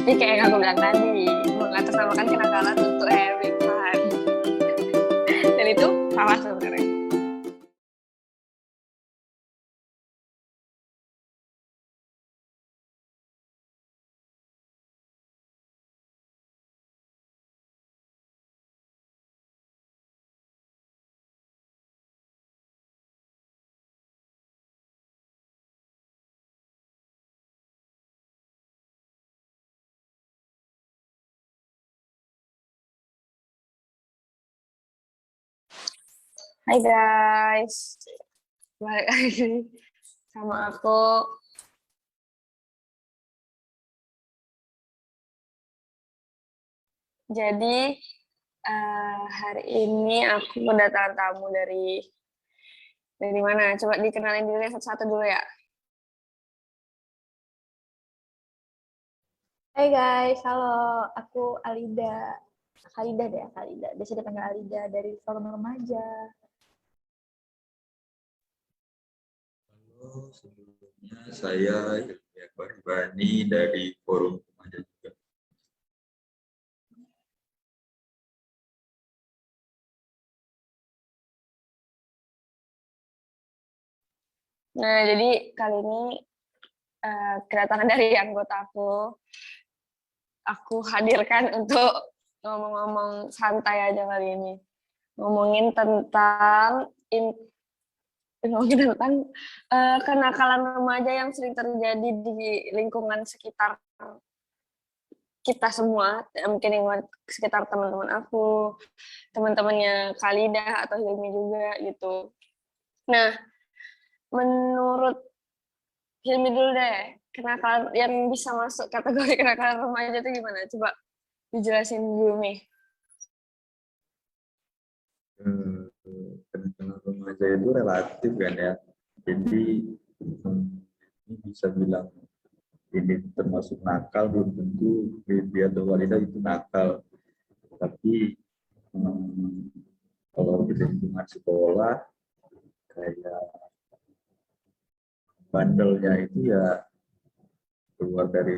Jadi kayak yang aku bilang tadi, mengatasnamakan kenakalan untuk having fun. Dan itu salah sebenarnya. Hai guys, balik lagi sama aku. Jadi hari ini aku kedatangan tamu dari mana? Coba dikenalin dulu ya satu-satu dulu ya. Hai guys, halo. Aku Alida. Khalida deh, Khalida. Biasa dipanggil Alida dari Forum Remaja. Halo, sebelumnya saya Hilmi Akbar Bani dari Forum Remaja juga. Nah, jadi kali ini kedatangan dari anggota aku hadirkan untuk ngomong-ngomong santai aja kali ini. Ngomongin tentang kenakalan remaja yang sering terjadi di lingkungan sekitar kita semua, mungkin lingkungan sekitar teman-teman aku, teman-temannya Khalida atau Hilmi juga gitu. Nah, menurut Hilmi dulu deh, kenakalan yang bisa masuk kategori kenakalan remaja itu gimana? Coba dijelasin Hilmi. Kenakalan remaja itu relatif kan ya. Jadi ini bisa bilang ini termasuk nakal, belum tentu dia atau wanita itu nakal. Tapi kalau di lingkungan sekolah kayak bandelnya itu ya keluar dari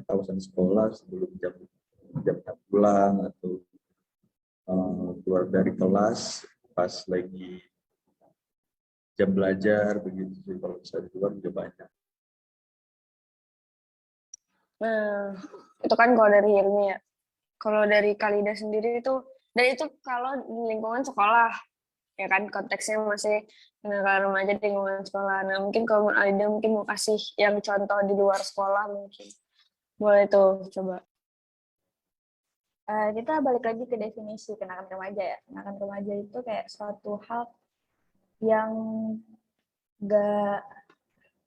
kawasan sekolah sebelum jam pulang, atau keluar dari kelas pas lagi jam belajar begitu sih. Kalau bisa di luar juga banyak. Nah, itu kan kalau dari Hilmi ya. Kalau dari Khalida sendiri itu, dan itu kalau di lingkungan sekolah, ya kan konteksnya masih kenakalan remaja di lingkungan sekolah. Nah, mungkin kalau Alida mungkin mau kasih yang contoh di luar sekolah mungkin. Boleh tuh, coba. Kita balik lagi ke definisi kenakalan remaja ya. Kenakalan remaja itu kayak suatu hal yang gak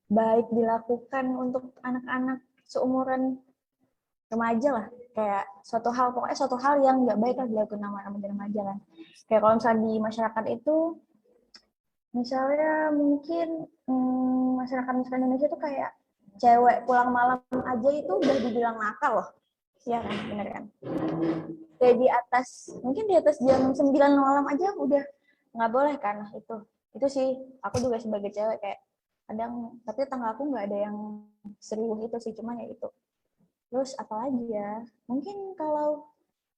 baik dilakukan untuk anak-anak seumuran remaja lah. Kayak pokoknya suatu hal yang gak baik lah dilakukan sama remaja-remaja kan. Kayak kalau misalnya di masyarakat itu, misalnya mungkin masyarakat Indonesia tuh kayak cewek pulang malam aja itu udah dibilang nakal loh. Iya kan, bener kan? Kayak mungkin di atas jam 9 malam aja udah nggak boleh kan. Nah, itu sih, aku juga sebagai cewek kayak kadang, tapi tetangga aku nggak ada yang serius itu sih, cuma ya itu. Terus apalagi ya, mungkin kalau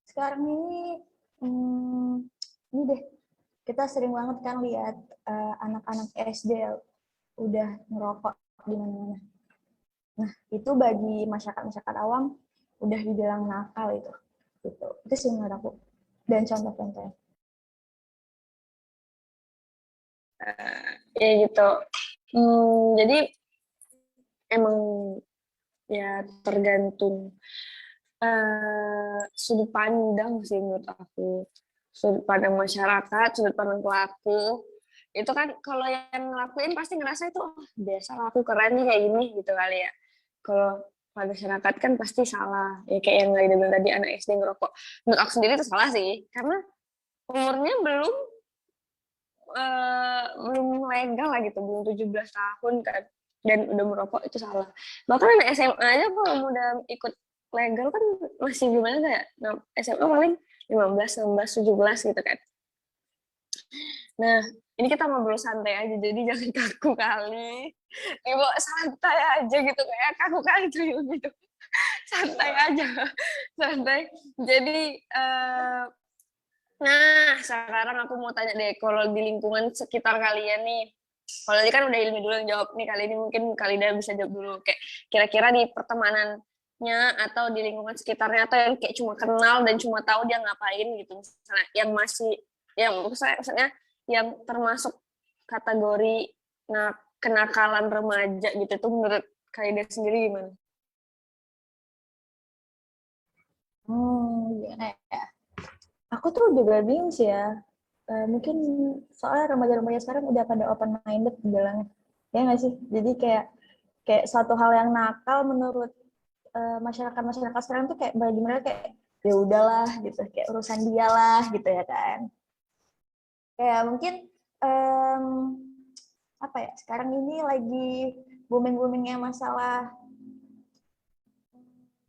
sekarang ini deh, kita sering banget kan lihat anak-anak SD udah ngerokok di mana-mana. Nah, itu bagi masyarakat awam udah dibilang nakal itu. Gitu. Itu sih menurut aku. Dan contoh-contohnya. Ya gitu. Jadi emang ya tergantung sudut pandang sih menurut aku. Sudut pandang masyarakat, sudut pandang pelaku. Itu kan kalau yang ngelakuin pasti ngerasa itu biasa aku keren nih kayak gini gitu kali ya. Kalau pada masyarakat kan pasti salah. Ya kayak yang nggak bilang tadi anak SD ngerokok. Menurut aku sendiri itu salah sih. Karena umurnya belum legal lah gitu, belum 17 tahun kan. Dan udah merokok itu salah. Bahkan anak SMA aja kalau udah ikut legal kan masih gimana kayak SMA paling 15, 16, 17 gitu kan. Nah, ini kita ngobrol santai aja, jadi jangan kaku kali. Ibu santai aja gitu, kayak kaku kali tuh gitu. santai aja, santai. Jadi, nah sekarang aku mau tanya deh, kalau di lingkungan sekitar kalian nih, kalau tadi kan udah Ilmi dulu yang jawab nih, kali ini mungkin Kalida bisa jawab dulu. Kayak kira-kira di pertemanannya atau di lingkungan sekitarnya atau yang kayak cuma kenal dan cuma tahu dia ngapain gitu, misalnya yang masih, yang maksudnya yang termasuk kategori kenakalan remaja gitu, itu menurut Kalida sendiri gimana? Gimana ya? Aku tuh juga bingung sih ya. Mungkin soalnya remaja-remaja sekarang udah pada open minded bilangnya. Ya nggak sih? Jadi kayak suatu hal yang nakal menurut masyarakat sekarang tuh kayak bagi mereka kayak ya udahlah gitu, kayak urusan dia lah gitu ya kan. Kayak mungkin apa ya? Sekarang ini lagi booming-boomingnya masalah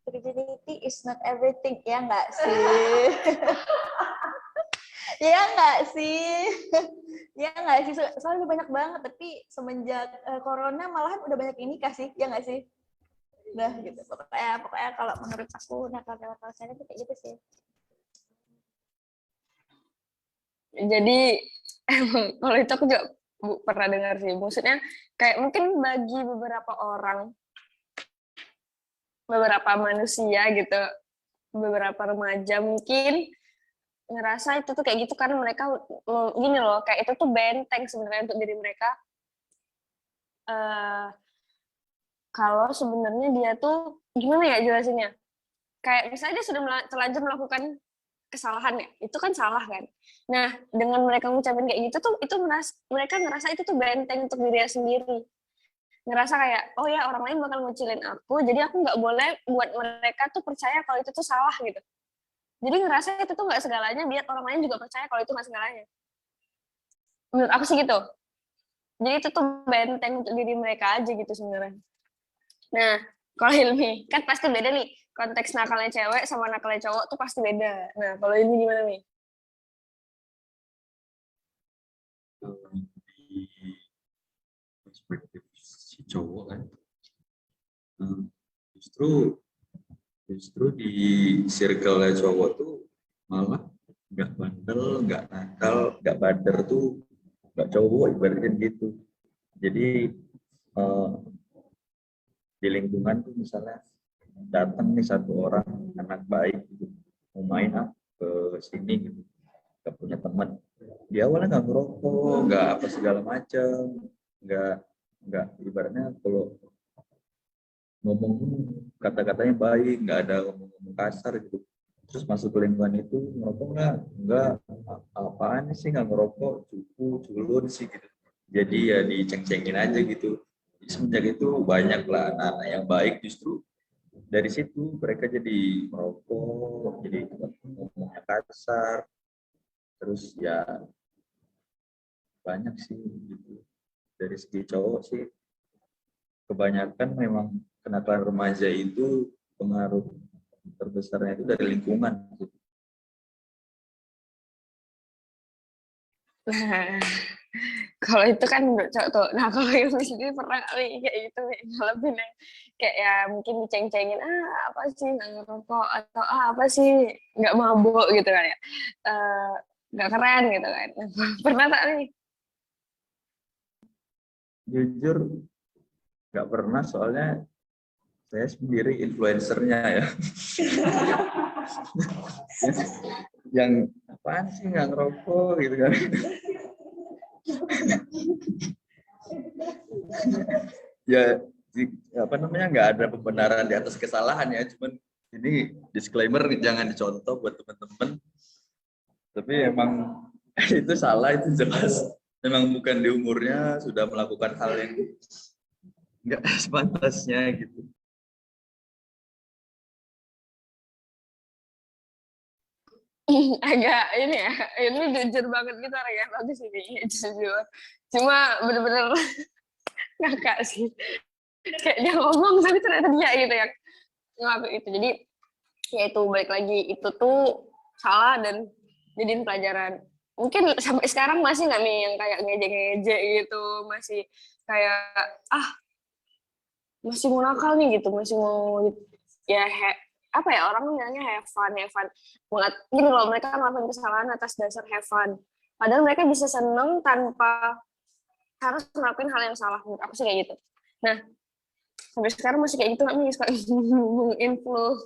virginity is not everything, ya nggak sih? Ya nggak sih? Ya nggak sih? Soalnya banyak banget, tapi semenjak corona malahan udah banyak yang nikah sih, ya nggak sih? Udah gitu. Pokoknya kalau menurut aku nakal-nakal saya itu kayak gitu sih. Jadi emang kalau itu aku juga pernah dengar sih. Maksudnya kayak mungkin bagi beberapa orang, beberapa manusia gitu, beberapa remaja mungkin ngerasa itu tuh kayak gitu karena mereka gini loh, kayak itu tuh benteng sebenarnya untuk diri mereka. Kalau sebenarnya dia tuh gimana ya jelasinnya? Kayak misalnya dia sudah terlanjur melakukan kesalahan ya, itu kan salah kan. Nah, dengan mereka ngucapin kayak gitu tuh, itu mereka ngerasa itu tuh benteng untuk dirinya sendiri. Ngerasa kayak, oh ya orang lain bakal ngucilin aku, jadi aku nggak boleh buat mereka tuh percaya kalau itu tuh salah gitu. Jadi ngerasa itu tuh nggak segalanya, biar orang lain juga percaya kalau itu nggak segalanya. Menurut aku sih gitu. Jadi itu tuh benteng untuk diri mereka aja gitu sebenarnya. Nah, kalau Hilmi, kan pasti beda nih. Konteks nakalnya cewek sama nakalnya cowok tuh pasti beda. Nah, kalau ini gimana nih? Di perspektif si cowok kan, justru di circle cowok tuh malah nggak bandel, nggak nakal, nggak bader tuh nggak cowok ibaratnya gitu. Jadi di lingkungan tuh misalnya datang nih satu orang anak baik gitu, mau main ke sini gitu, nggak punya teman, dia awalnya nggak ngerokok, nggak apa segala macam, nggak nggak ibaratnya kalau ngomong kata-katanya baik, nggak ada ngomong kasar gitu. Terus masuk ke lingkungan itu ngerokok nggak apaan sih, nggak ngerokok, cupu culun sih gitu. Jadi ya diceng-cengin aja gitu. Semenjak itu banyak lah anak-anak yang baik, justru dari situ mereka jadi merokok, jadi ngomongnya kasar. Terus ya banyak sih gitu. Dari segi cowok sih kebanyakan memang kenakalan remaja itu pengaruh terbesarnya itu dari lingkungan. Nah, kalau itu kan menurut cowok tuh. Nah, kalau yang sendiri pernah kali kayak gitu, ngalamin yang kayak ya mungkin diceng-cengin, apa sih nggak ngerokok, atau apa sih nggak mabuk gitu kan ya. Nggak keren gitu kan. Pernah tak nih? Jujur nggak pernah, soalnya saya sendiri influencernya ya. Yang apaan sih nggak ngerokok gitu kan. Ya apa namanya, nggak ada pembenaran di atas kesalahan ya, cuman ini disclaimer jangan dicontoh buat teman-teman, tapi emang itu salah, itu jelas memang bukan di umurnya, sudah melakukan hal yang nggak sepantasnya gitu. Agak ini ya, ini jujur banget gitu orangnya, bagus ini jujur. Cuma bener-bener ngakak sih. Kayak dia ngomong tapi ternyata dia gitu yang ngelakuin itu. Jadi ya itu balik lagi, itu tuh salah dan jadiin pelajaran. Mungkin sampai sekarang masih nggak nih yang kayak ngejek-ngejek gitu, masih kayak masih mau nakal nih gitu, masih mau ya apa ya, orang bilangnya have fun. Gini loh, mereka melakukan kesalahan atas dasar have fun. Padahal mereka bisa seneng tanpa harus ngelakuin hal yang salah. Menurut aku sih kayak gitu. Nah, sampai sekarang masih kayak gitu, nih suka menginfluence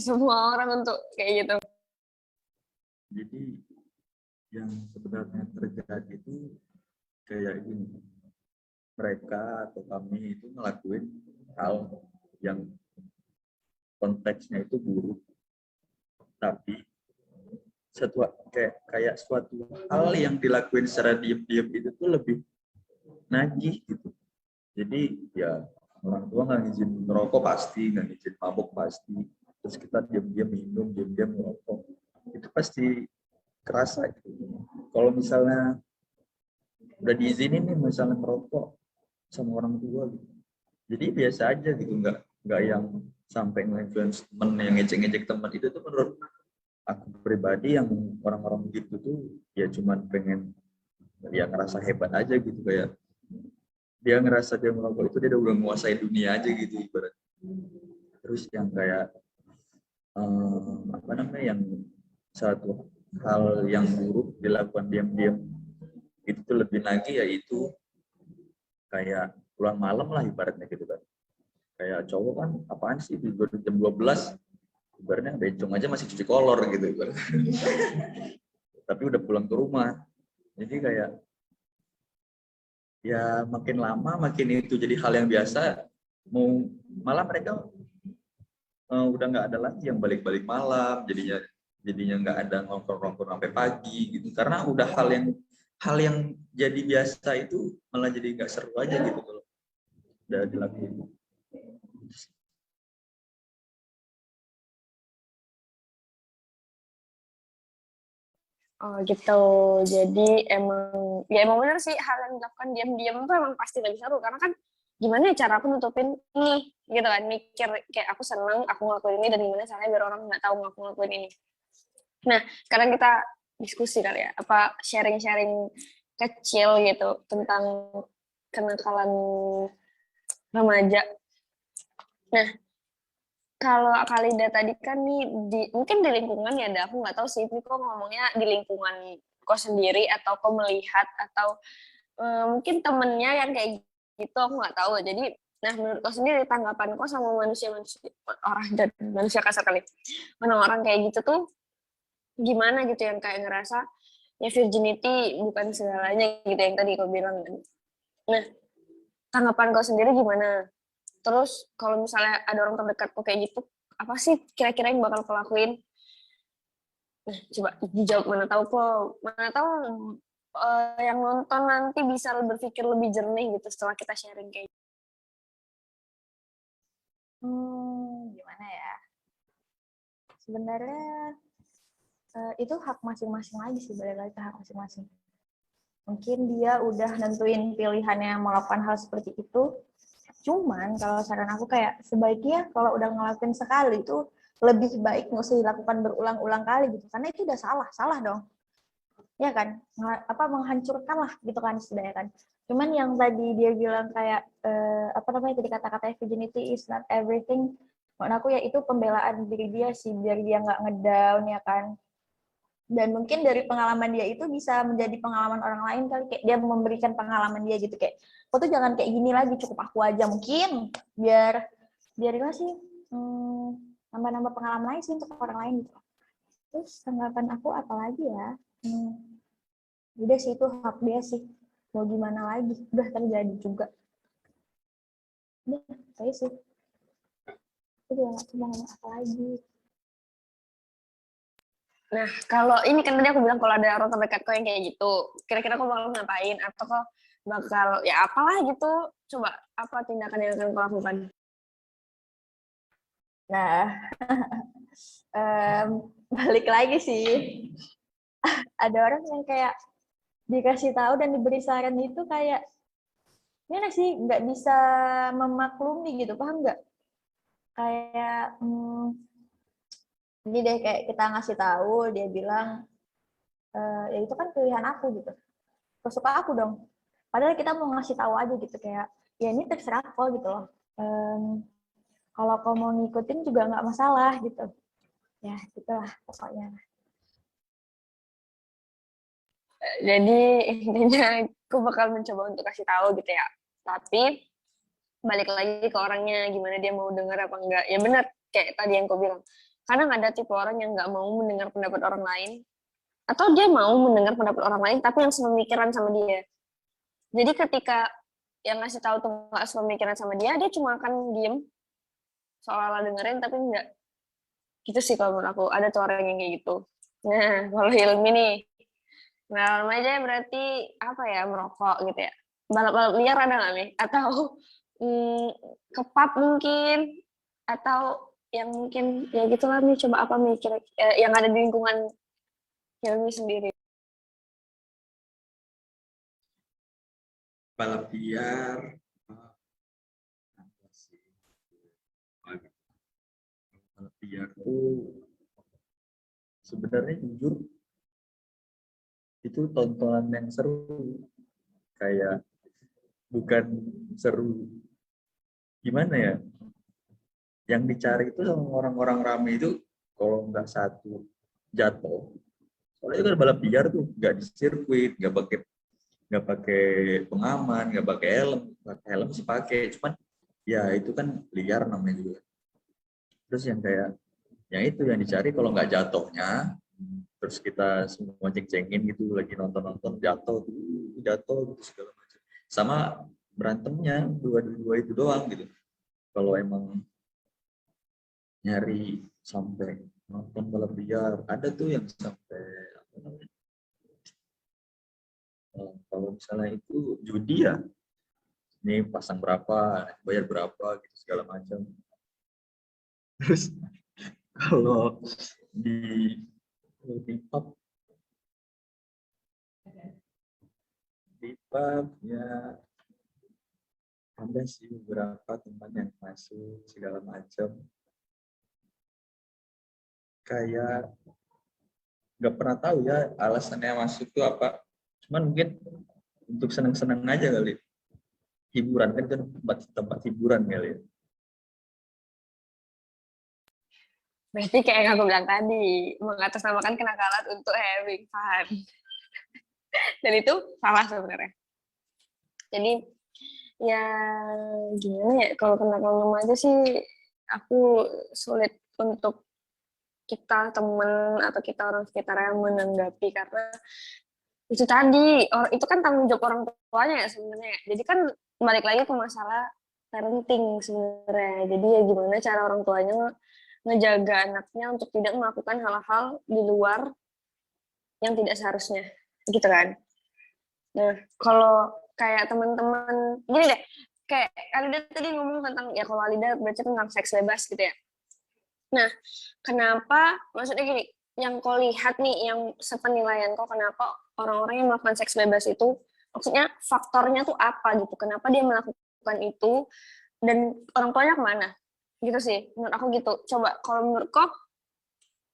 semua orang untuk kayak gitu. Jadi yang sebenarnya terjadi itu kayak gini, mereka atau kami itu ngelakuin hal yang konteksnya itu buruk, tapi kayak suatu hal yang dilakuin secara diam-diam itu tuh lebih nagih gitu. Jadi ya orang tua nggak ngizin merokok pasti, nggak ngizin mabuk pasti, terus kita diam-diam minum, diam-diam merokok, itu pasti kerasa gitu. Kalau misalnya udah diizinin nih misalnya merokok sama orang tua gitu, jadi biasa aja gitu, nggak yang sampai nge-influence temen, yang ngejek-ngejek temen. Itu tuh menurut aku pribadi, yang orang-orang gitu tuh ya cuman pengen ya ngerasa hebat aja gitu, kayak dia ngerasa dia merokok itu dia udah menguasai dunia aja gitu ibarat. Terus yang kayak apa namanya, yang satu hal yang buruk dilakukan diam-diam itu tuh lebih lagi, yaitu kayak pulang malam lah ibaratnya gitu kan. Kayak cowok kan apaan sih baru jam 12 ibaratnya bencong aja masih cuci kolor gitu ibaratnya. Tapi udah pulang ke rumah. Jadi kayak ya makin lama makin itu jadi hal yang biasa, mau malah mereka udah nggak ada lagi yang balik-balik malam, jadinya nggak ada nongkrong-nongkrong sampai pagi gitu, karena udah hal yang jadi biasa itu malah jadi nggak seru aja gitu kalau udah dilakuin. Oh gitu. Jadi emang benar sih, hal yang dilakukan diam-diam tuh emang pasti lebih seru, karena kan gimana ya cara aku nutupin nih gitu kan, mikir kayak aku seneng aku ngelakuin ini dan gimana caranya biar orang nggak tahu aku ngelakuin ini. Nah, sekarang kita diskusi kali ya, apa sharing-sharing kecil gitu tentang kenakalan remaja. Nah, kalau Kalida tadi kan nih mungkin di lingkungan ya, aku nggak tahu sih, ini kok ngomongnya di lingkungan kok sendiri atau kok melihat atau mungkin temennya yang kayak gitu, aku nggak tahu. Jadi, nah menurut kau sendiri tanggapan kau sama manusia orang dan manusia kasar kali, orang-orang kayak gitu tuh gimana gitu, yang kayak ngerasa ya virginity bukan segalanya gitu yang tadi kau bilang. Nah, tanggapan kau sendiri gimana? Terus kalau misalnya ada orang terdekat kok kayak gitu, apa sih kira-kira yang bakal kau lakuin? Nah, coba dijawab, mana tahu yang nonton nanti bisa berpikir lebih jernih gitu setelah kita sharing kayak gitu. Gimana ya? Sebenarnya itu hak masing-masing lagi sih, balik lagi ke hak masing-masing. Mungkin dia udah nentuin pilihannya melakukan hal seperti itu. Cuman kalau saran aku kayak sebaiknya kalau udah ngelakuin sekali itu lebih baik nggak usah dilakukan berulang-ulang kali gitu, karena itu udah salah dong, ya kan, menghancurkan lah gitu kan setidaknya kan. Cuman yang tadi dia bilang kayak apa namanya tadi kata-kata virginity is not everything, menurut aku ya itu pembelaan diri dia sih biar dia nggak ngedown ya kan. Dan mungkin dari pengalaman dia itu bisa menjadi pengalaman orang lain kali, kayak dia memberikan pengalaman dia gitu kayak kok tuh jangan kayak gini lagi, cukup aku aja, mungkin biar gimana sih, nambah-nambah pengalaman lain sih untuk orang lain gitu. Terus tanggapan aku apa lagi ya, udah sih itu hak dia sih, mau gimana lagi, udah terjadi juga. Udah saya sih aku juga nggak mau ngomong apa lagi. Nah, kalau ini kan tadi aku bilang kalau ada orang terdekat kok yang kayak gitu, kira-kira kok bakal ngapain atau kok bakal ya apalah gitu, coba apa tindakan yang akan kau lakukan? Nah, balik lagi sih, ada orang yang kayak dikasih tahu dan diberi saran itu kayak gimana sih, nggak bisa memaklumi gitu, paham nggak? Kayak ini deh kayak kita ngasih tahu, dia bilang ya itu kan pilihan aku gitu, suka aku dong. Padahal kita mau ngasih tahu aja gitu kayak ya ini terserah kok gitu loh. kalau kau mau ngikutin juga nggak masalah gitu. Ya gitulah pokoknya. Jadi intinya aku bakal mencoba untuk kasih tahu gitu ya. Tapi balik lagi ke orangnya, gimana dia mau dengar apa enggak. Ya benar, kayak tadi yang aku bilang. Kadang ada tipe orang yang nggak mau mendengar pendapat orang lain, atau dia mau mendengar pendapat orang lain, tapi yang sepemikiran sama dia. Jadi ketika yang ngasih tahu tuh nggak sepemikiran sama dia, dia cuma akan diem, seolah-olah dengerin, tapi enggak. Gitu sih kalau menurut aku, ada tuh orang yang kayak gitu. Nah, kalau Hilmi nih, nah remaja berarti apa ya, merokok gitu ya. Balap-balap liar ada nggak nih? Atau mm, ke pub mungkin? Atau yang mungkin ya gitulah nih, coba apa nih yang ada di lingkungan Hilmi sendiri? Balap liar, apa sih? Balap liar tuh sebenarnya jujur itu tontonan yang seru, kayak bukan seru gimana ya, yang dicari itu sama orang-orang rame itu kalau nggak satu jatuh, soalnya itu kan balap liar tuh nggak di sirkuit, nggak pakai pengaman, nggak pakai helm sih pakai, cuman ya itu kan liar namanya juga. Terus yang kayak yang itu yang dicari kalau nggak jatuhnya, terus kita semua ceng-cengin gitu lagi nonton-nonton jatuh gitu segala macam, sama berantemnya dua itu doang gitu. Kalau emang nyari sampai nonton balap liar, ada tuh yang sampai apa namanya, kalau misalnya itu judi ya, ini pasang berapa, bayar berapa gitu segala macam. Terus kalau di di pub ya ada sih beberapa teman yang masuk segala macam, kayak nggak pernah tahu ya alasannya masuk tuh apa, cuman mungkin untuk seneng-seneng aja kali, hiburan kan tempat hiburan kali ya. Berarti kayak yang aku bilang tadi, mengatasnamakan kenakalan untuk having fun. Dan itu salah sebenarnya. Jadi ya gimana ya, kalau kenakalan remaja sih aku sulit untuk kita teman atau kita orang sekitar yang menanggapi, karena itu tadi itu kan tanggung jawab orang tuanya ya sebenarnya. Jadi kan balik lagi ke masalah parenting sebenarnya. Jadi ya gimana cara orang tuanya ngejaga anaknya untuk tidak melakukan hal-hal di luar yang tidak seharusnya, gitu kan. Nah, kalau kayak teman-teman gini deh, kayak Alida tadi ngomong tentang, ya kalau Alida baca tentang seks bebas gitu ya. Nah, kenapa, maksudnya gini, yang kau lihat nih, yang sepenilaian kau, kenapa orang-orang yang melakukan seks bebas itu, maksudnya faktornya tuh apa gitu, kenapa dia melakukan itu, dan orang tuanya kemana, gitu sih, menurut aku gitu. Coba, kalau menurut kau,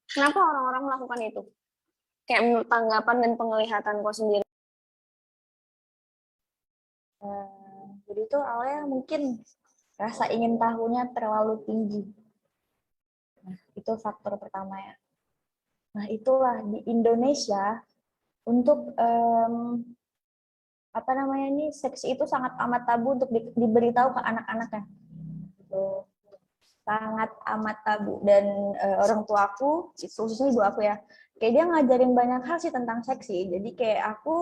kenapa orang-orang melakukan itu? Kayak menurut tanggapan dan penglihatan kau sendiri. Jadi itu awalnya mungkin rasa ingin tahunya terlalu tinggi. Nah, itu faktor pertama ya. Nah, itulah di Indonesia untuk apa namanya ini, seks itu sangat amat tabu untuk diberitahu ke anak-anaknya. Gitu. Sangat amat tabu, dan orang tuaku, khususnya ibu aku ya, kayak dia ngajarin banyak hal sih tentang seks sih. Jadi kayak aku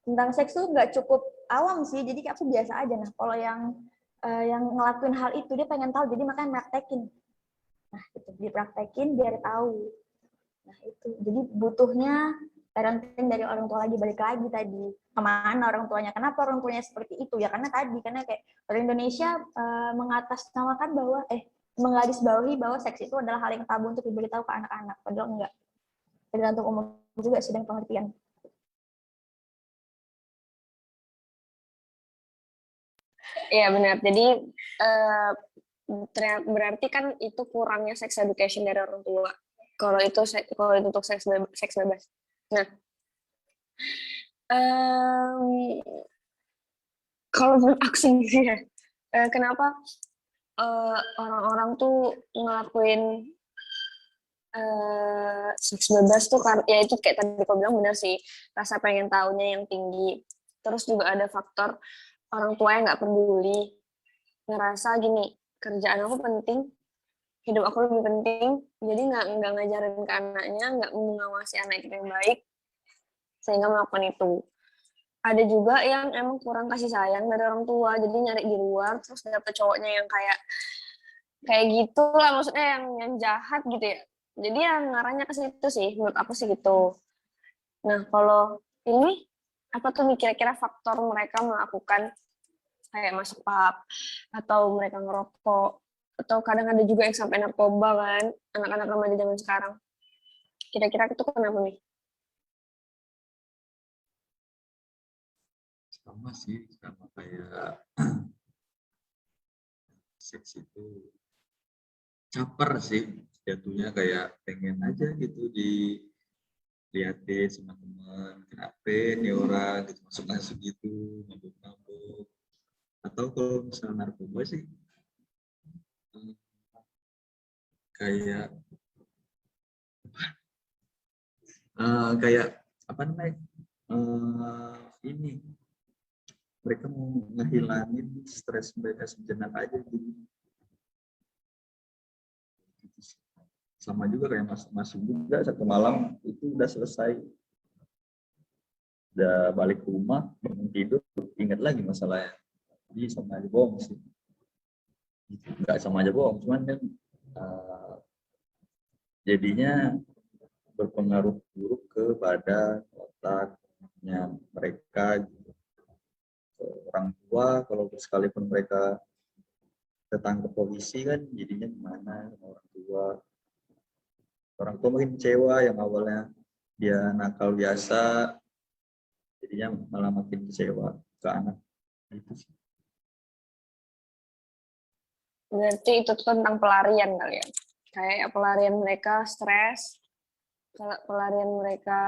tentang seks tuh nggak cukup awam sih, jadi kayak aku biasa aja. Nah, kalau yang ngelakuin hal itu dia pengen tahu, jadi makanya praktekin. Nah, itu dipraktekin biar tahu. Nah, itu. Jadi butuhnya parenting dari orang tua lagi, balik lagi tadi. Kemana orang tuanya? Kenapa orang tuanya seperti itu? Ya karena tadi, karena kayak orang Indonesia mengatasnamakan bahwa, menggarisbawahi bahwa seks itu adalah hal yang tabu untuk diberitahu ke anak-anak. Padahal enggak. Tergantung umur juga sedang pengertian. Iya benar, jadi berarti kan itu kurangnya sex education dari orang tua. Kalau itu untuk seks bebas. Nah, kalau menurut aku sendiri ya, kenapa orang-orang tuh ngelakuin seks bebas tuh kan ya itu kayak tadi kau bilang benar sih, rasa pengen tahunya yang tinggi. Terus juga ada faktor orang tua yang nggak peduli, ngerasa gini, kerjaan aku penting, hidup aku lebih penting, jadi nggak ngajarin ke anaknya, nggak mengawasi anak itu yang baik, sehingga melakukan itu. Ada juga yang emang kurang kasih sayang dari orang tua, jadi nyari di luar, terus dapet cowoknya yang kayak gitu lah, maksudnya yang jahat gitu ya. Jadi yang ngarahnya ke situ sih, menurut aku sih gitu. Nah, kalau ini, apa tuh kira-kira faktor mereka melakukan kayak masuk pub, atau mereka ngerokok, atau kadang ada juga yang sampai narkoba kan, anak-anak remaja zaman sekarang. Kira-kira itu kenapa nih? Sama sih, sama kayak seks itu caper sih jatuhnya, kayak pengen aja gitu dilihatin sama teman, kenapa nih orang gitu masuk gitu, mabuk-mabuk. Atau kalau misalnya narkoba sih kayak kayak apa namanya, ini mereka mau ngehilangin stres mereka sejenak aja gitu. Sama juga kayak masuk juga satu malam itu udah selesai, udah balik ke rumah, bangun tidur ingat lagi masalahnya. Jadi sama aja bohong sih, nggak sama aja bohong, cuman kan jadinya berpengaruh buruk kepada otaknya mereka gitu. Orang tua kalau sekalipun mereka ketangkep polisi kan jadinya gimana sama orang tua mungkin kecewa, yang awalnya dia nakal biasa jadinya malah makin kecewa ke anak gitu sih. Berarti itu tuh tentang pelarian kali ya. Kayak pelarian mereka stres, pelarian mereka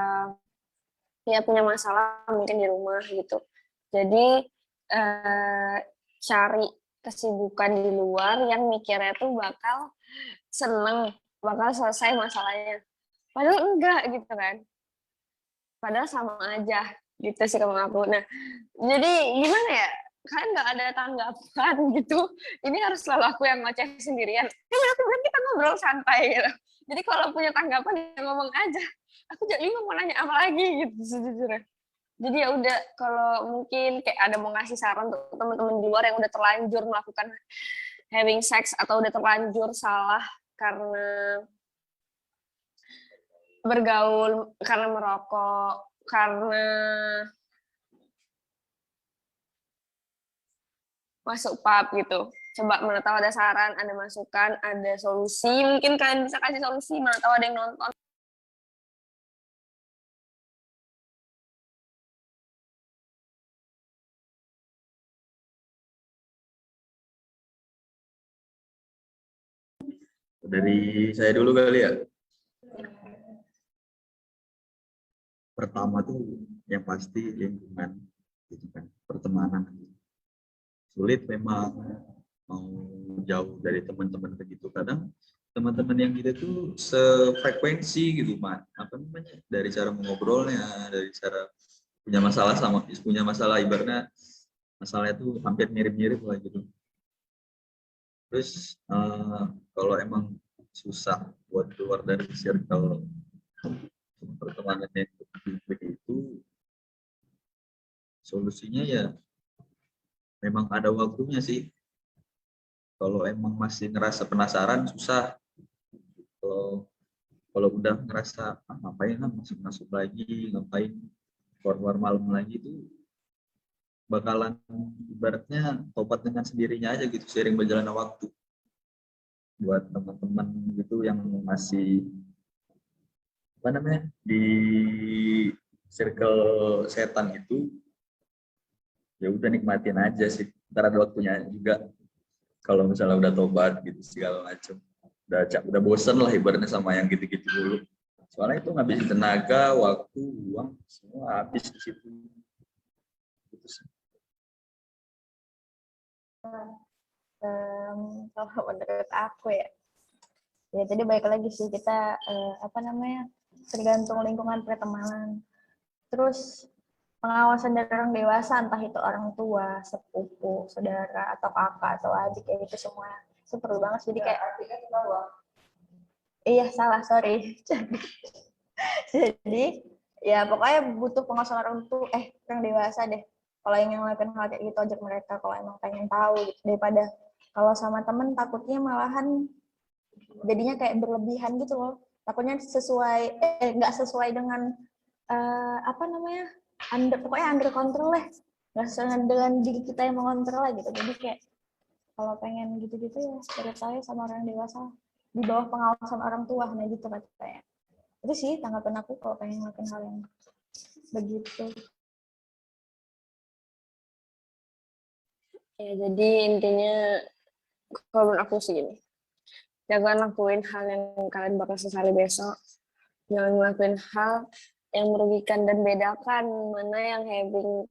ya punya masalah mungkin di rumah gitu. Jadi cari kesibukan di luar yang mikirnya tuh bakal seneng, bakal selesai masalahnya. Padahal enggak gitu kan. Padahal sama aja gitu sih kalau aku. Nah, jadi gimana ya? Kan nggak ada tanggapan gitu. Ini harus selalu aku yang ngoceh sendirian. Kan aku bilang kita ngobrol santai gitu. Jadi kalau punya tanggapan ya ngomong aja. Aku jadi mau nanya apa lagi gitu sejujurnya. Jadi ya udah, kalau mungkin kayak ada mau ngasih saran untuk teman-teman di luar yang udah terlanjur melakukan having sex atau udah terlanjur salah karena bergaul, karena merokok, karena masuk pub gitu. Coba mana tahu ada saran, ada masukan, ada solusi. Mungkin kalian bisa kasih solusi, mana tahu ada yang nonton. Dari saya dulu kali ya. Pertama tuh yang pasti lingkungan gitu kan, pertemanan. Sulit memang mau jauh dari teman-teman begitu, kadang teman-teman yang kita tuh sefrekuensi gitu, Mak. Apa namanya? Dari cara mengobrolnya, dari cara punya masalah ibaratnya masalahnya tuh hampir mirip-mirip lah gitu. Terus kalau emang susah buat keluar dari circle pertemanan yang begitu, solusinya ya memang ada waktunya sih. Kalau emang masih ngerasa penasaran susah. Kalau kalau udah ngerasa ngapain lah masuk lagi, ngapain keluar malam lagi, itu bakalan ibaratnya tobat dengan sendirinya aja gitu seiring berjalannya waktu. Buat teman-teman gitu yang masih apa namanya di circle setan itu, ya udah nikmatin aja sih, ntar ada waktunya juga kalau misalnya udah tobat gitu segala macam, udah bosen lah ibaratnya sama yang gitu-gitu dulu, soalnya itu ngabisin tenaga, waktu, uang, semua habis di situ gitu sih. Kalau menurut aku ya, ya tadi balik lagi sih kita apa namanya, tergantung lingkungan pertemanan. Terus pengawasan dari orang dewasa, entah itu orang tua, sepupu, saudara, atau kakak, atau adik, kayak gitu semua. Itu perlu banget. Jadi kayak, iya salah, sorry. Jadi, ya pokoknya butuh pengawasan orang dewasa deh. Kalau yang ngelakuin hal kayak gitu, ajak mereka kalau emang pengen tahu gitu. Daripada kalau sama temen takutnya malahan jadinya kayak berlebihan gitu loh. Takutnya nggak sesuai dengan apa namanya, pokoknya under control lah, nggak sesuai dengan diri kita yang mengontrol lah gitu. Jadi kayak kalau pengen gitu-gitu ya cerita saya sama orang dewasa di bawah pengawasan orang tua, nah gitu katanya. Itu sih tanggapan aku kalau pengen ngelakuin hal yang begitu. Ya, jadi intinya kalau menurut aku sih gini, jangan lakuin hal yang kalian bakal sesali besok. Jangan ngelakuin hal yang merugikan, dan bedakan mana yang having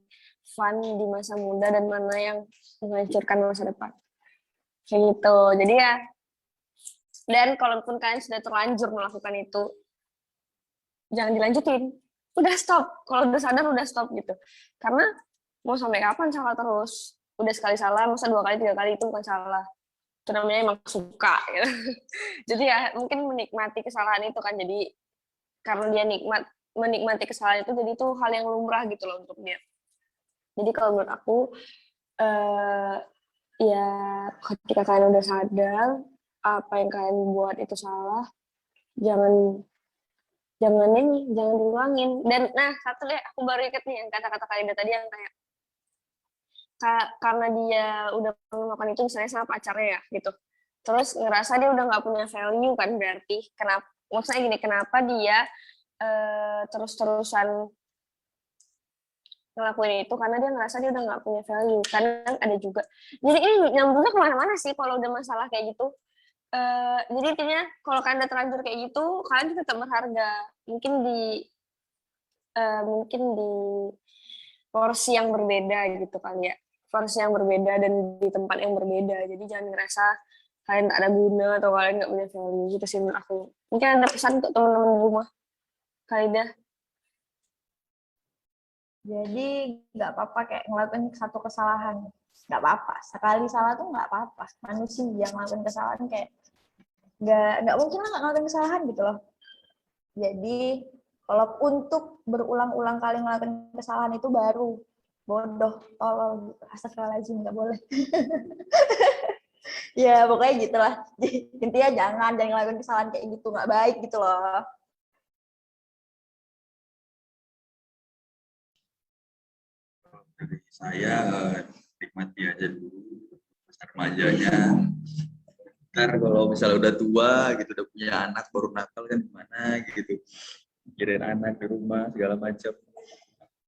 fun di masa muda dan mana yang menghancurkan masa depan. Kayak gitu. Jadi ya, dan kalaupun kalian sudah terlanjur melakukan itu, jangan dilanjutin. Udah stop. Kalau udah sadar, udah stop gitu. Karena mau sampai kapan salah terus? Udah sekali salah, masa 2 kali, 3 kali itu bukan salah. Itu namanya emang suka. Gitu. Jadi ya mungkin menikmati kesalahan itu kan. Jadi karena dia menikmati kesalahan itu, jadi itu hal yang lumrah gitu loh untuk dia. Jadi kalau menurut aku, ya ketika kalian udah sadar apa yang kalian buat itu salah, jangan diulangin. Dan nah, satu deh, aku baru inget nih yang kata-kata Kalida tadi yang kayak karena dia udah melakukan itu misalnya sama pacarnya ya gitu, terus ngerasa dia udah nggak punya value kan, berarti maksudnya gini, kenapa dia terus-terusan ngelakuin itu, karena dia ngerasa dia udah nggak punya value. Kadang ada juga, jadi ini nyambungnya kemana-mana sih kalau udah masalah kayak gitu. Jadi intinya kalau kalian udah terlanjur kayak gitu, kalian tetap berharga, mungkin di porsi yang berbeda gitu kali ya, porsi yang berbeda dan di tempat yang berbeda. Jadi jangan ngerasa kalian tak ada guna atau kalian nggak punya value gitu sih menurut aku. Mungkin ada pesan untuk teman-teman di rumah, Kalida? Jadi nggak apa-apa kayak ngelakuin satu kesalahan, nggak apa-apa. Sekali salah tuh nggak apa-apa. Manusia yang ngelakuin kesalahan kayak nggak mungkin lah nggak ngelakuin kesalahan gitu loh. Jadi kalau untuk berulang-ulang kali ngelakuin kesalahan itu baru bodoh, tolol gitu. Astagfirullahaladzim, nggak boleh. Ya pokoknya gitulah. Intinya jangan ngelakuin kesalahan kayak gitu, nggak baik gitu loh. Dari saya nikmati aja dulu masa remajanya. Ntar kalau misalnya udah tua gitu, udah punya anak baru nakal kan gimana gitu, mikirin anak di rumah segala macam.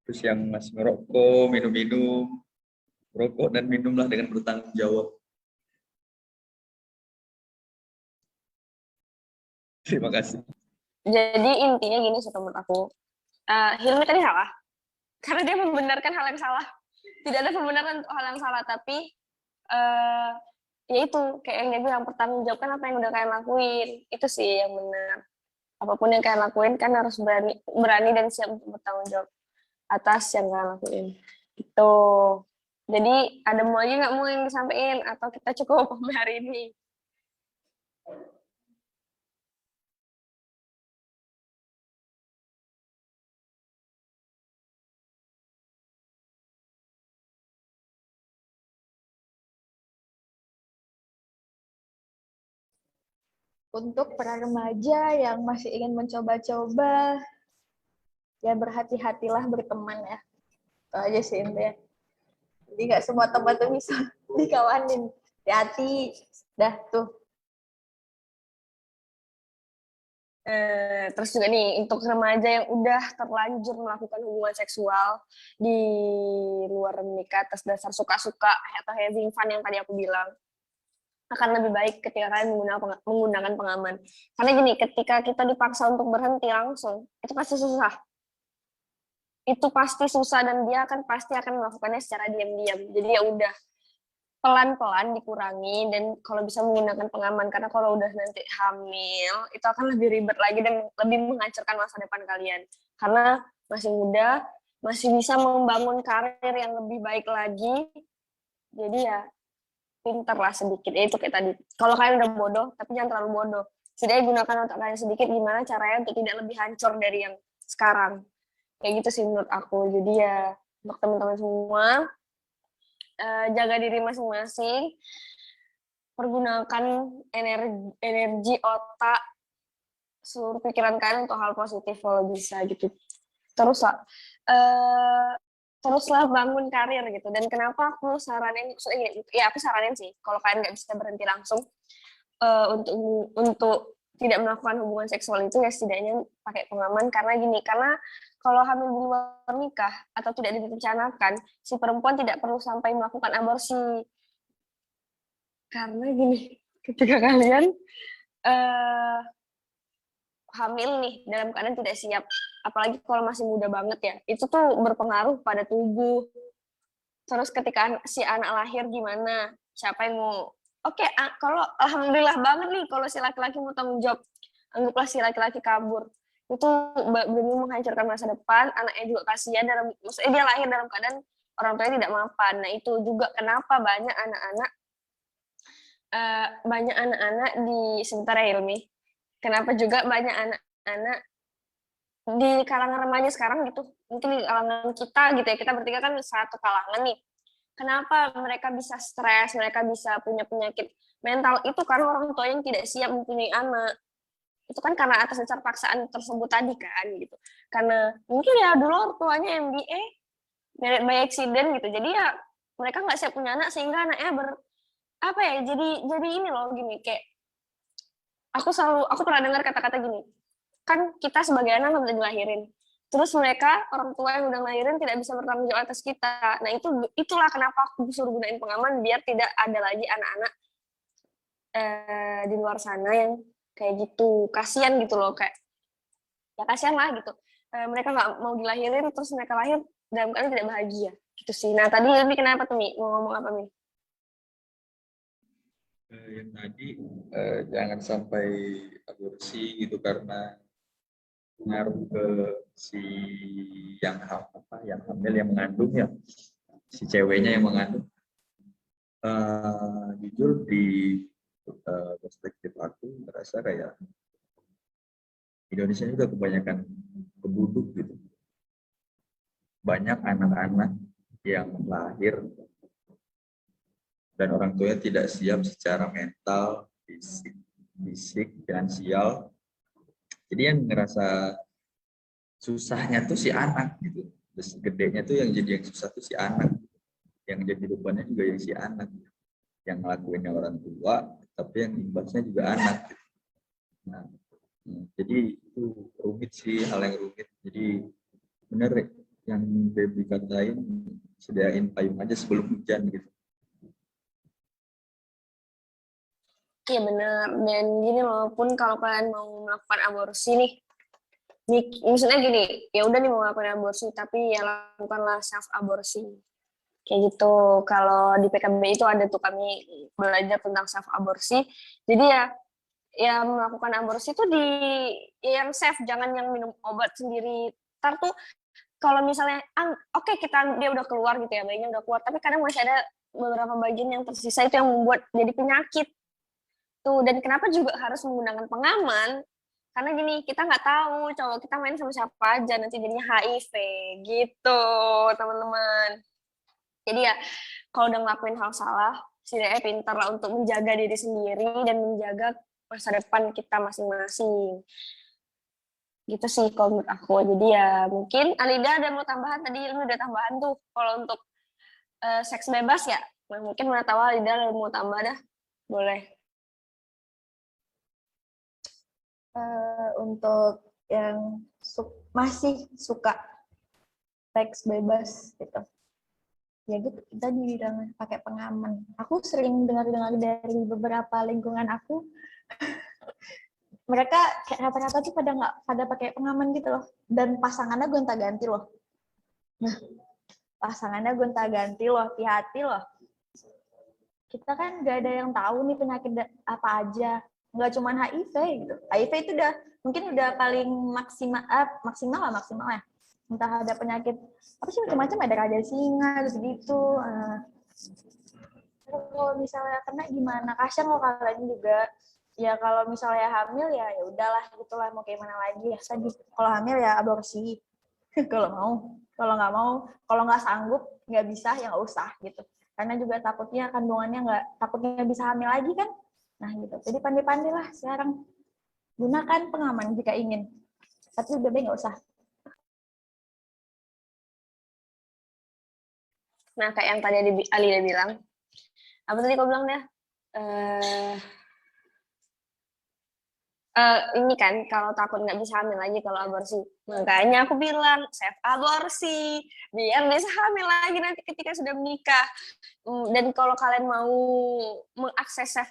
Terus yang masih ngerokok, minum-minum, rokok dan minumlah dengan bertanggung jawab. Terima kasih. Jadi intinya gini sih menurut aku, Hilmi tadi salah karena dia membenarkan hal yang salah. Tidak ada pembenaran untuk hal yang salah, tapi ya itu kayak yang dia bilang, bertanggung jawabkan apa yang udah kalian lakuin. Itu sih yang benar. Apapun yang kalian lakuin kan harus berani dan siap untuk bertanggung jawab atas yang kalian lakuin. Itu. Jadi ada mau lagi nggak mau yang disampaikan atau kita cukup hari ini? Untuk para remaja yang masih ingin mencoba-coba, ya berhati-hatilah berteman ya. Itu aja sih intinya. Jadi nggak semua teman tuh bisa dikawanin. Hati-hati. Dah tuh. Terus juga nih, untuk remaja yang udah terlanjur melakukan hubungan seksual di luar menikah atas dasar suka-suka atau having fun yang tadi aku bilang, akan lebih baik ketika kalian menggunakan pengaman. Karena gini, ketika kita dipaksa untuk berhenti langsung, itu pasti susah. Itu pasti susah dan dia pasti akan melakukannya secara diam-diam. Jadi ya udah, pelan-pelan dikurangi, dan kalau bisa menggunakan pengaman, karena kalau udah nanti hamil itu akan lebih ribet lagi dan lebih menghancurkan masa depan kalian, karena masih muda, masih bisa membangun karir yang lebih baik lagi. Jadi ya pinter lah sedikit, itu kayak tadi, kalau kalian udah bodoh tapi jangan terlalu bodoh, setidaknya gunakan otak kalian sedikit gimana caranya untuk tidak lebih hancur dari yang sekarang, kayak gitu sih menurut aku. Jadi ya untuk teman-teman semua, jaga diri masing-masing, pergunakan energi otak, seluruh pikiran kalian untuk hal positif kalau bisa gitu. Teruslah teruslah bangun karir gitu. Dan kenapa aku saranin, ya aku saranin sih kalau kalian nggak bisa berhenti langsung untuk tidak melakukan hubungan seksual itu, ya setidaknya pakai pengaman. Karena gini, karena kalau hamil di luar nikah atau tidak direncanakan, si perempuan tidak perlu sampai melakukan aborsi. Karena gini, ketika kalian hamil nih dalam keadaan tidak siap, apalagi kalau masih muda banget ya, itu tuh berpengaruh pada tubuh. Terus ketika si anak lahir gimana, siapa yang mau, oke, kalau alhamdulillah banget nih kalau si laki-laki mau tanggung jawab, anggaplah si laki-laki kabur, itu benar menghancurkan masa depan, anaknya juga kasihan, maksudnya dia lahir dalam keadaan orang tuanya tidak mapan. Nah itu juga kenapa banyak anak-anak di sebentar ya Ilmi, kenapa juga banyak anak-anak di kalangan remaja sekarang gitu, mungkin di kalangan kita gitu ya, kita bertiga kan satu kalangan nih, kenapa mereka bisa stres, mereka bisa punya penyakit mental, itu karena orang tua yang tidak siap mempunyai anak. Itu kan karena atas dasar paksaan tersebut tadi kan gitu, karena mungkin ya dulu orang tuanya MBA, married by accident gitu, jadi ya mereka nggak siap punya anak, sehingga anaknya jadi ini loh, gini, kayak aku pernah dengar kata-kata gini, kan kita sebagai anak udah dilahirin, terus mereka orang tua yang udah ngelahirin tidak bisa bertanggung jawab atas kita. Nah itulah kenapa aku disuruh gunain pengaman, biar tidak ada lagi anak-anak di luar sana yang kayak gitu, kasihan gitu loh, kayak ya kasihan lah gitu, mereka nggak mau dilahirin terus mereka lahir dalam keadaan tidak bahagia gitu sih. Nah tadi Mi kenapa tuh Mi, mau ngomong apa Mi? Yang tadi jangan sampai aborsi gitu karena ngaruh ke si yang hamil, yang mengandung ya, si ceweknya yang mengandung. Jujur di perspektif aku merasa kayak Indonesia juga kebanyakan penduduk gitu, banyak anak-anak yang lahir dan orang tuanya tidak siap secara mental, fisik, finansial. Jadi yang ngerasa susahnya tuh si anak gitu. Terus gedenya tuh yang jadi yang susah tuh si anak. Yang jadi bebannya juga yang si anak. Yang ngelakuinnya orang tua, tapi yang imbasnya juga anak. Gitu. Nah, jadi itu rumit sih, hal yang rumit. Jadi bener yang Baby katain, sediain payung aja sebelum hujan gitu. Iya benar, dan gini loh, pun kalau kalian mau melakukan aborsi nih, maksudnya gini, ya udah nih mau melakukan aborsi, tapi ya lakukanlah self aborsi kayak gitu. Kalau di PKB itu ada tuh, kami belajar tentang self aborsi. Jadi ya melakukan aborsi itu yang safe, jangan yang minum obat sendiri. Ntar tuh kalau misalnya oke, dia udah keluar gitu ya, bayinya udah keluar, tapi kadang masih ada beberapa bagian yang tersisa, itu yang membuat jadi penyakit tuh. Dan kenapa juga harus menggunakan pengaman, karena gini, kita nggak tahu cowok kita main sama siapa aja, nanti jadinya HIV gitu teman-teman. Jadi ya kalau udah ngelakuin hal salah, setidaknya pintar lah untuk menjaga diri sendiri dan menjaga masa depan kita masing-masing. Gitu sih kalau menurut aku. Jadi ya mungkin Alida ada mau tambahan, tadi Ilmu udah tambahan tuh kalau untuk seks bebas ya. Nah, mungkin mau tahu Alida ada mau tambah dah, boleh. Untuk yang masih suka seks bebas gitu, ya gitu, kita dibilang pakai pengaman. Aku sering dengar-dengar dari beberapa lingkungan aku, mereka kayak rata-rata tuh pada pakai pengaman gitu loh, dan pasangannya gonta-ganti loh. Nah, pasangannya gonta-ganti loh, hati-hati loh. kita kan nggak ada yang tahu nih penyakit apa aja, nggak cuma HIV gitu. HIV itu udah mungkin udah paling maksimal ya. Entah ada penyakit apa sih macam-macam, ada raja singa gitu. Kalau misalnya kena gimana? Kasian kalau kalian juga. Ya kalau misalnya hamil ya ya udahlah gitulah, mau kayak mana lagi ya tadi. Kalau hamil ya aborsi. Kalau mau, kalau nggak mau, kalau nggak sanggup, nggak bisa ya nggak usah gitu. Karena juga takutnya kandungannya takutnya bisa hamil lagi kan. Nah gitu. Jadi pandai-pandai lah sekarang, gunakan pengaman jika ingin. Tapi lebih baik nggak usah. Nah, kayak yang tadi Alida bilang, apa tadi kau bilang deh? Ini kan kalau takut nggak bisa hamil lagi kalau aborsi. Makanya aku bilang save aborsi biar bisa hamil lagi nanti ketika sudah menikah. Dan kalau kalian mau mengakses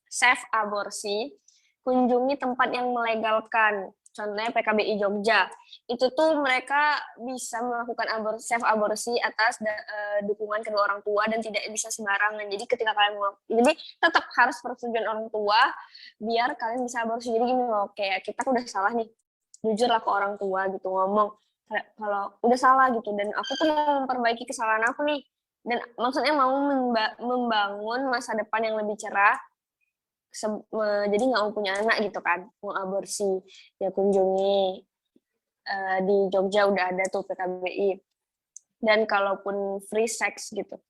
self aborsi, kunjungi tempat yang melegalkan. Contohnya PKBI Jogja. Itu tuh mereka bisa melakukan self aborsi atas dukungan kedua orang tua dan tidak bisa sembarangan. Jadi ketika kalian jadi tetap harus persetujuan orang tua biar kalian bisa aborsi. Jadi gini loh, kayak kita udah salah nih, jujur lah ke orang tua gitu, ngomong kalau udah salah gitu, dan aku tuh mau memperbaiki kesalahan aku nih, dan maksudnya mau membangun masa depan yang lebih cerah, jadi nggak mau punya anak gitu kan, mau aborsi, ya kunjungi di Jogja udah ada tuh PKBI. Dan kalaupun free sex gitu,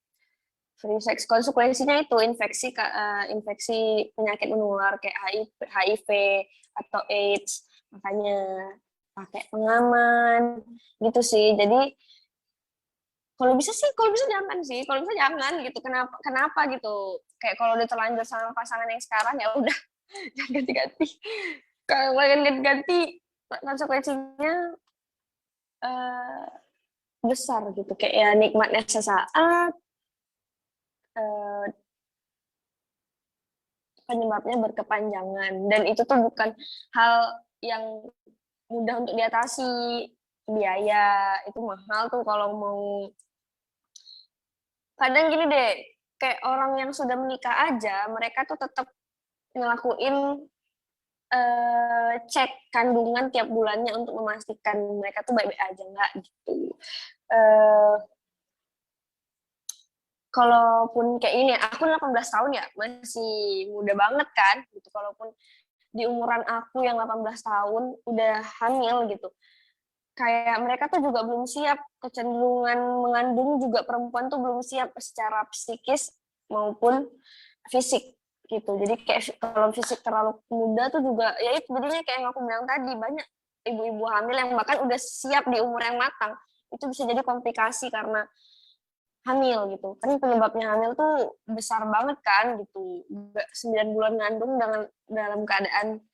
free sex konsekuensinya itu infeksi penyakit menular kayak HIV atau AIDS, makanya pakai pengaman gitu sih. Jadi kalau bisa jangan gitu. Kenapa gitu, kayak kalau udah terlanjur sama pasangan yang sekarang ya udah jangan ganti-ganti. Kalau ganti-ganti konsekuensinya besar gitu, kayak ya nikmatnya sesaat, penyebabnya berkepanjangan, dan itu tuh bukan hal yang mudah untuk diatasi. Biaya itu mahal tuh kalau mau. Kadang gini deh, kayak orang yang sudah menikah aja mereka tuh tetap ngelakuin cek kandungan tiap bulannya untuk memastikan mereka tuh baik-baik aja nggak gitu. Kalaupun kayak ini, aku 18 tahun ya, masih muda banget kan gitu. Kalaupun di umuran aku yang 18 tahun udah hamil gitu, kayak mereka tuh juga belum siap, kecenderungan mengandung juga perempuan tuh belum siap secara psikis maupun fisik gitu. Jadi kayak kalau fisik terlalu muda tuh juga ya itu jadinya kayak yang aku bilang tadi, banyak ibu-ibu hamil yang bahkan udah siap di umur yang matang itu bisa jadi komplikasi karena hamil gitu. Kan penyebabnya hamil tuh besar banget kan gitu. 9 bulan ngandung dalam keadaan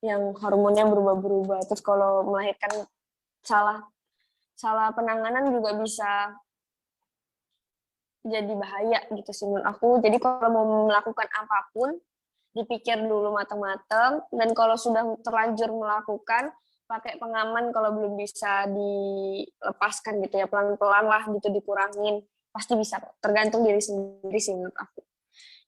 yang hormonnya berubah-berubah. Terus kalau melahirkan salah penanganan juga bisa jadi bahaya gitu sih menurut aku. Jadi kalau mau melakukan apapun, dipikir dulu matang-matang, dan kalau sudah terlanjur melakukan, pakai pengaman. Kalau belum bisa dilepaskan gitu ya, pelan-pelan lah gitu, dikurangin. Pasti bisa, tergantung diri sendiri sih menurut aku.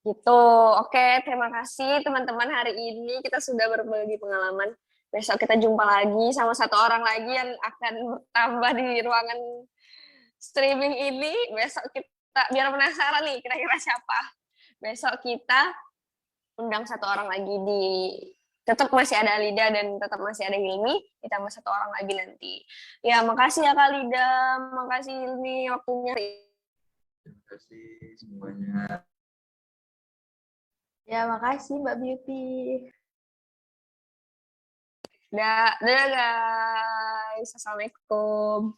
Gitu. Oke, terima kasih teman-teman, hari ini kita sudah berbagi pengalaman. Besok kita jumpa lagi sama satu orang lagi yang akan bertambah di ruangan streaming ini. Besok kita, biar penasaran nih kira-kira siapa. Besok kita undang satu orang lagi tetap masih ada Alida dan tetap masih ada Hilmi, ditambah satu orang lagi nanti. Ya, makasih ya Kak Lida, makasih Hilmi waktunya. Terima kasih semuanya. Ya, makasih Mbak Beauty. Dadah guys, assalamualaikum.